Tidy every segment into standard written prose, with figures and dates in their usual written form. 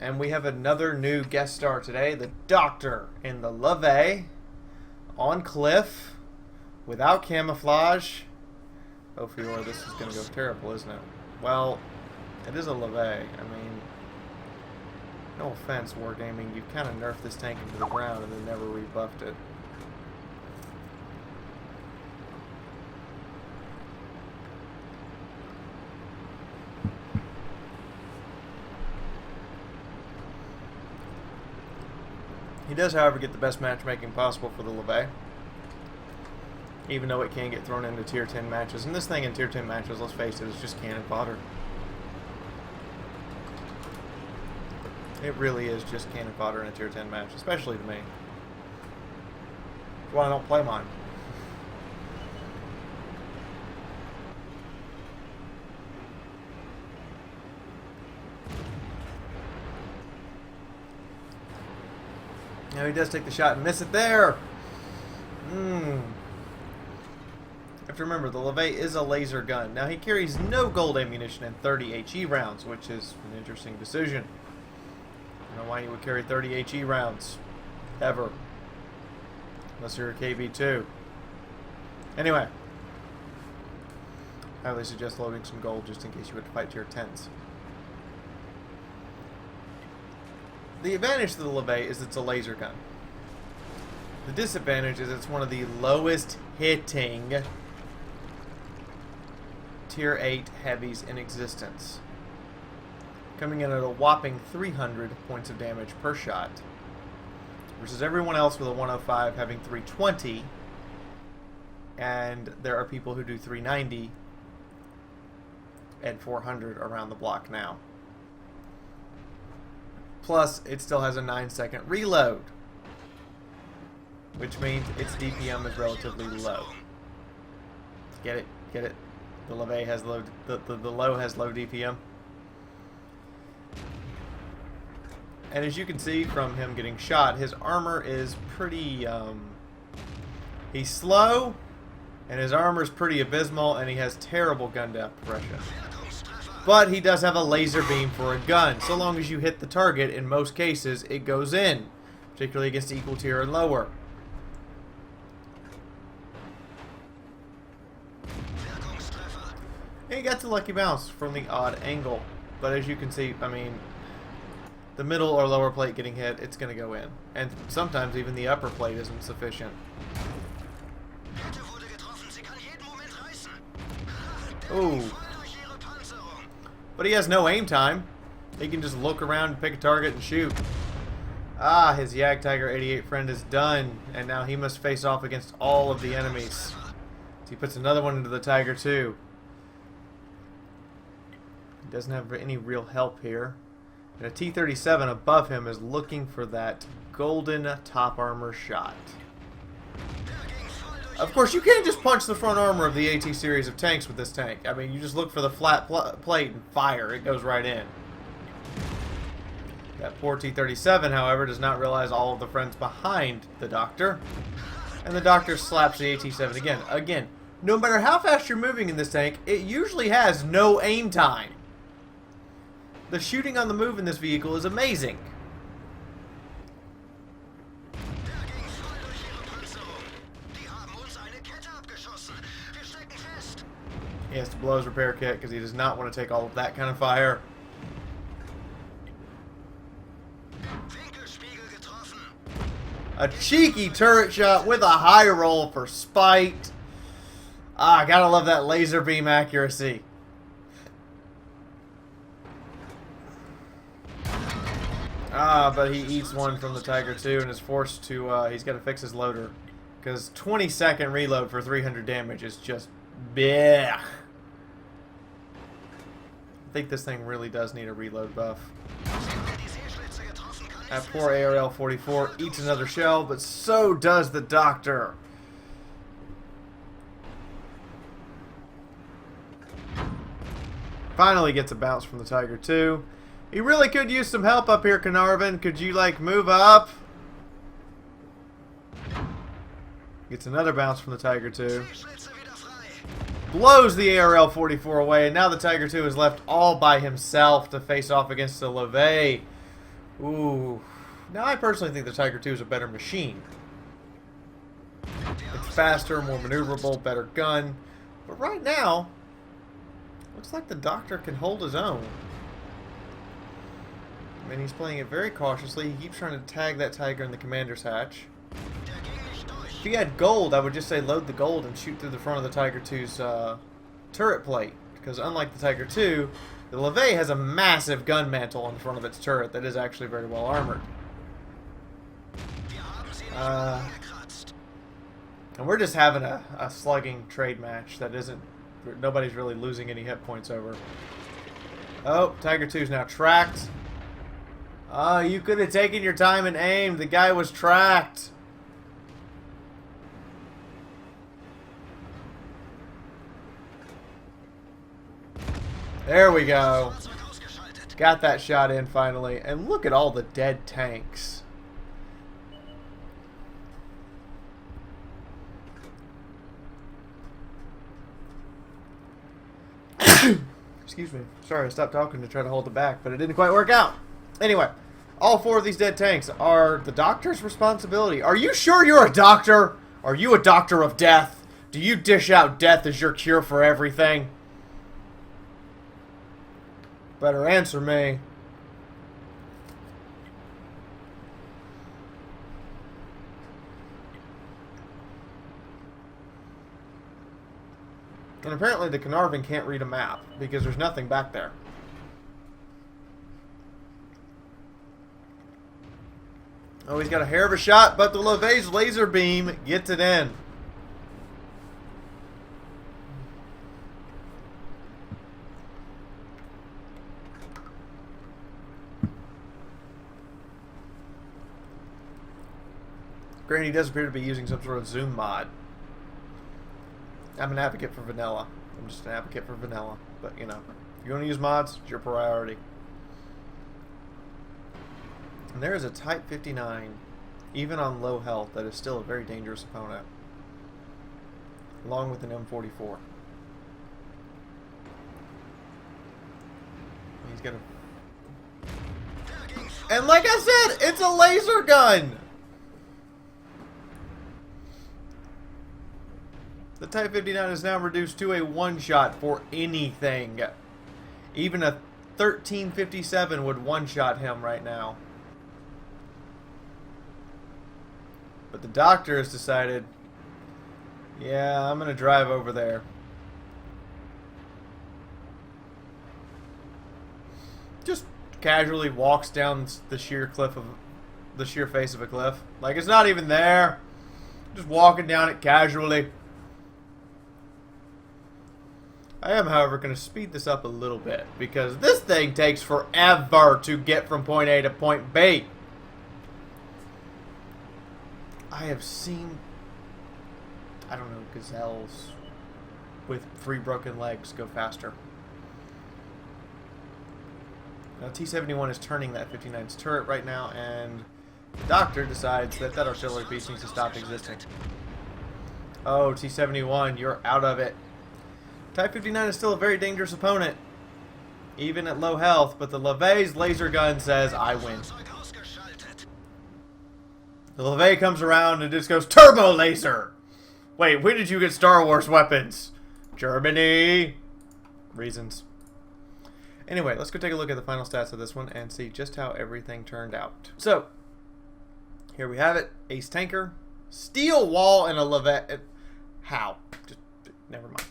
And we have another new guest star today, the Doctor in the Lowe, on cliff, without camouflage. Oh, Fiaura, this is going to go terrible, isn't it? Well, it is a Lowe. I mean, no offense, Wargaming, you kind of nerfed this tank into the ground and then never rebuffed it. He does, however, get the best matchmaking possible for the Lowe, even though it can get thrown into tier 10 matches. And this thing in tier 10 matches, let's face it, is just cannon fodder. It really is just cannon fodder in a tier 10 match, especially to me. That's why I don't play mine. Now he does take the shot and miss it there. You have to remember, the Lowe is a laser gun. Now he carries no gold ammunition and 30 HE rounds, which is an interesting decision. I don't know why he would carry 30 HE rounds. Ever. Unless you're a KV2. Anyway. I highly suggest loading some gold just in case you have to fight tier 10s. The advantage to the Lowe is it's a laser gun. The disadvantage is it's one of the lowest hitting tier 8 heavies in existence, coming in at a whopping 300 points of damage per shot, versus everyone else with a 105 having 320, and there are people who do 390 and 400 around the block now. Plus, it still has a 9-second reload, which means its DPM is relatively low. Get it? Get it? The Lowe has low. The Lowe has low DPM. And as you can see from him getting shot, his armor is pretty. He's slow, and his armor is pretty abysmal, and he has terrible gun depth suppression. But he does have a laser beam for a gun. So long as you hit the target, in most cases, it goes in. Particularly against equal tier and lower. And he got the lucky bounce from the odd angle. But as you can see, I mean, the middle or lower plate getting hit, it's going to go in. And sometimes even the upper plate isn't sufficient. Ooh. But he has no aim time. He can just look around and pick a target and shoot. Ah, his Tiger 88 friend is done. And now he must face off against all of the enemies. So he puts another one into the Tiger 2. He doesn't have any real help here. And a T-37 above him is looking for that golden top armor shot. Of course, you can't just punch the front armor of the AT series of tanks with this tank. I mean, you just look for the flat plate and fire. It goes right in. That poor T-37, however, does not realize all of the friends behind the Doctor. And the Doctor slaps the AT-7 again. Again, no matter how fast you're moving in this tank, it usually has no aim time. The shooting on the move in this vehicle is amazing. He has to blow his repair kit because he does not want to take all of that kind of fire. A cheeky turret shot with a high roll for spite. Ah, gotta love that laser beam accuracy. Ah, but he eats one from the Tiger 2 and is forced to, he's got to fix his loader. Because 20-second reload for 300 damage is just bleh. I think this thing really does need a reload buff. That poor ARL-44 eats another shell, but so does the Doctor. Finally gets a bounce from the Tiger 2. He really could use some help up here, Carnarvon. Could you, like, move up? Gets another bounce from the Tiger 2. Blows the ARL-44 away, and now the Tiger 2 is left all by himself to face off against the Lowe. Ooh. Now, I personally think the Tiger 2 is a better machine. It's faster, more maneuverable, better gun. But right now, looks like the Doctor can hold his own. I mean, he's playing it very cautiously. He keeps trying to tag that Tiger in the commander's hatch. If he had gold, I would just say load the gold and shoot through the front of the Tiger 2's turret plate. Because unlike the Tiger 2, the Lowe has a massive gun mantle in front of its turret that is actually very well armored. And we're just having a slugging trade match that isn't... Nobody's really losing any hit points over. Oh, Tiger 2's now tracked. Oh, you could have taken your time and aimed. The guy was tracked. There we go. Got that shot in finally. And look at all the dead tanks. Excuse me. Sorry, I stopped talking to try to hold it back, but it didn't quite work out. Anyway, all 4 of these dead tanks are the Doctor's responsibility. Are you sure you're a doctor? Are you a doctor of death? Do you dish out death as your cure for everything? Better answer me. And apparently the Carnarvon can't read a map because there's nothing back there. Oh, he's got a hair of a shot, but the Lowe's laser beam gets it in. Granted, he does appear to be using some sort of zoom mod. I'm an advocate for vanilla. I'm just an advocate for vanilla. But, you know, if you want to use mods, it's your priority. And there is a Type 59, even on low health, that is still a very dangerous opponent. Along with an M44. He's got a... And like I said, it's a laser gun! The Type 59 is now reduced to a one-shot for anything. Even a 1357 would one-shot him right now. But the Doctor has decided, yeah, I'm going to drive over there. Just casually walks down the sheer cliff of the sheer face of a cliff. Like it's not even there. Just walking down it casually. I am, however, going to speed this up a little bit because this thing takes forever to get from point A to point B. I have seen, I don't know, gazelles with 3 broken legs go faster. Now T-71 is turning that 59's turret right now, and the Doctor decides that that artillery piece needs to stop existing. Oh, T-71, you're out of it. Type 59 is still a very dangerous opponent, even at low health, but the Lowe's laser gun says, I win. The Lowe comes around and just goes, Turbo Laser! Wait, when did you get Star Wars weapons? Germany! Reasons. Anyway, let's go take a look at the final stats of this one and see just how everything turned out. So, here we have it. Ace Tanker, Steel Wall, and a Lowe. How? Just, never mind.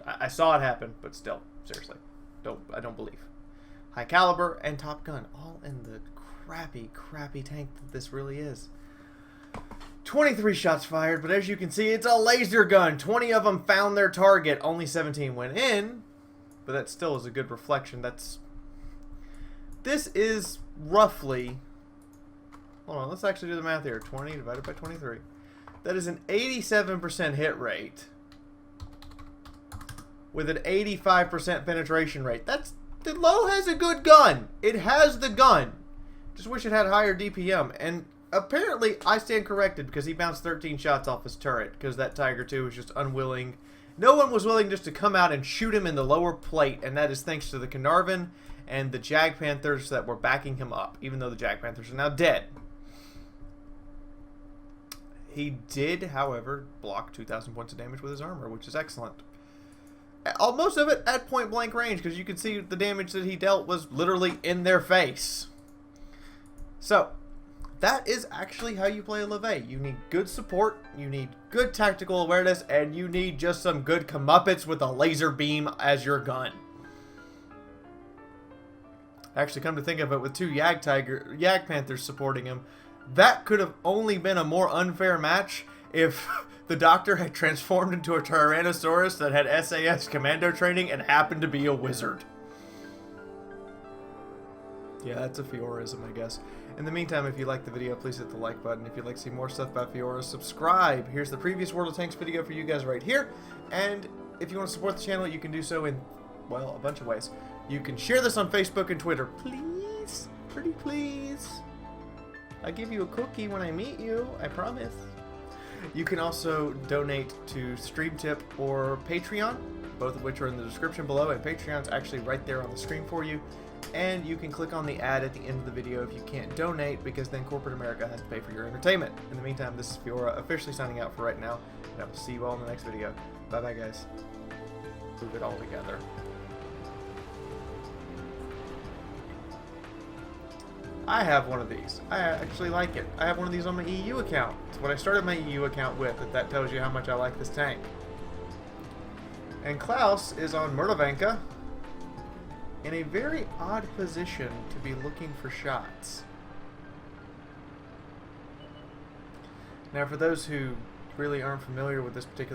I saw it happen, but still, seriously, I don't believe. High Caliber and Top Gun, all in the crappy tank that this really is. 23 shots fired, but as you can see, it's a laser gun. 20 of them found their target. Only 17 went in, but that still is a good reflection. This is roughly... Hold on, let's actually do the math here. 20 divided by 23. That is an 87% hit rate with an 85% penetration rate. That's The Lowe has a good gun. It has the gun. Just wish it had higher DPM. And apparently, I stand corrected because he bounced 13 shots off his turret because that Tiger 2 was just unwilling. No one was willing just to come out and shoot him in the lower plate, and that is thanks to the Carnarvon and the Jag Panthers that were backing him up, even though the Jag Panthers are now dead. He did, however, block 2,000 points of damage with his armor, which is excellent. Most of it at point blank range, because you can see the damage that he dealt was literally in their face. So, that is actually how you play a Lowe. You need good support, you need good tactical awareness, and you need just some good comeuppance with a laser beam as your gun. Actually, come to think of it, with 2 Jag Panthers supporting him, that could have only been a more unfair match if the Doctor had transformed into a Tyrannosaurus that had SAS commando training and happened to be a wizard. Yeah, that's a Fiaurism, I guess. In the meantime, if you like the video, please hit the like button. If you'd like to see more stuff about Fiaura, subscribe. Here's the previous World of Tanks video for you guys right here. And if you want to support the channel, you can do so in, well, a bunch of ways. You can share this on Facebook and Twitter. Please? Pretty please? I'll give you a cookie when I meet you. I promise. You can also donate to StreamTip or Patreon, both of which are in the description below, and Patreon's actually right there on the screen for you. And you can click on the ad at the end of the video if you can't donate, because then corporate America has to pay for your entertainment. In the meantime, this is Fiaura officially signing out for right now, and I will see you all in the next video. Bye-bye, guys. Move it all together. I have one of these. I actually like it. I have one of these on my EU account. It's what I started my EU account with, if that tells you how much I like this tank. And Klaus is on Murlavanka in a very odd position to be looking for shots. Now, for those who really aren't familiar with this particular